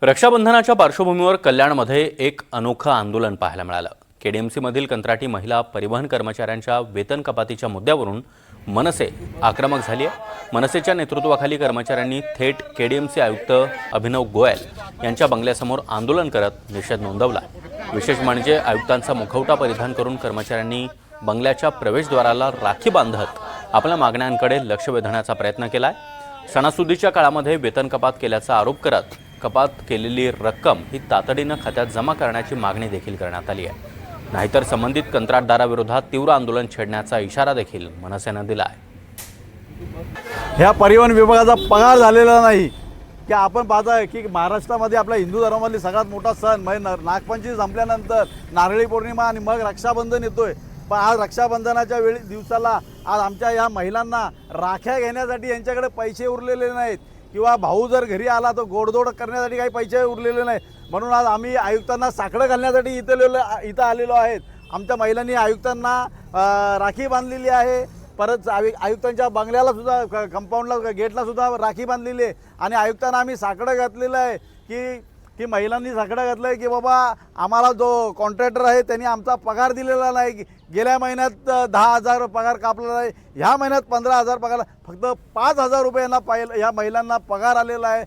रक्षाबंधनाच्या पार्श्वभूमीवर कल्याणमध्ये एक अनोखं आंदोलन पाहायला मिळालं। केडीएमसीमधील कंत्राटी महिला परिवहन कर्मचाऱ्यांच्या वेतन कपातीच्या मुद्द्यावरून मनसे आक्रमक झाली आहे। मनसेच्या नेतृत्वाखाली कर्मचाऱ्यांनी थेट केडीएमसी आयुक्त अभिनव गोयल यांच्या बंगल्यासमोर आंदोलन करत निषेध नोंदवला। विशेष म्हणजे आयुक्तांचा मुखवटा परिधान करून कर्मचाऱ्यांनी बंगल्याच्या प्रवेशद्वाराला राखी बांधत आपल्या मागण्यांकडे लक्ष वेधण्याचा प्रयत्न केलाय। सणासुदीच्या काळामध्ये वेतन कपात केल्याचा आरोप करत कपात केलेली रक्कम ही तातडीने खात्यात जमा करण्याची मागणी देखील करण्यात आली आहे। नाहीतर संबंधित कंत्राटदाराविरोधात तीव्र आंदोलन छेडण्याचा इशारा देखील मनसेने दिला आहे। ह्या परिवहन विभागाचा पगार झालेला नाही की आपण पाहताय की महाराष्ट्रामध्ये आपल्या हिंदू धर्मामधली सगळ्यात मोठा सण म्हणजे नागपंचमी संपल्यानंतर नारळी पौर्णिमा आणि मग रक्षाबंधन येतोय। पण आज रक्षाबंधनाच्या दिवसाला आज आमच्या या महिलांना राख्या घेण्यासाठी यांच्याकडे पैसे उरलेले नाहीत किंवा भाऊ जर घरी आला तर गोडधोड करण्यासाठी काही पैसे उरलेले नाही। म्हणून आज आम्ही आयुक्तांना साकडं घालण्यासाठी इथं आलेलो आहेत। आमच्या महिलांनी आयुक्तांना राखी बांधलेली आहे। परत आयुक्तांच्या बंगल्याला सुद्धा कंपाऊंडला गेटला सुद्धा राखी बांधलेली आहे आणि आयुक्तांना आम्ही साकडं घातलेलं आहे की महिलांनी साकडं घातलं आहे की बाबा आम्हाला जो कॉन्ट्रॅक्टर आहे त्यांनी आमचा पगार दिलेला नाही। गेल्या महिन्यात 10,000 पगार कापलेला आहे, ह्या महिन्यात 15,000 पगार, फक्त 5,000 रुपये यांना या महिलांना पगार आलेला आहे।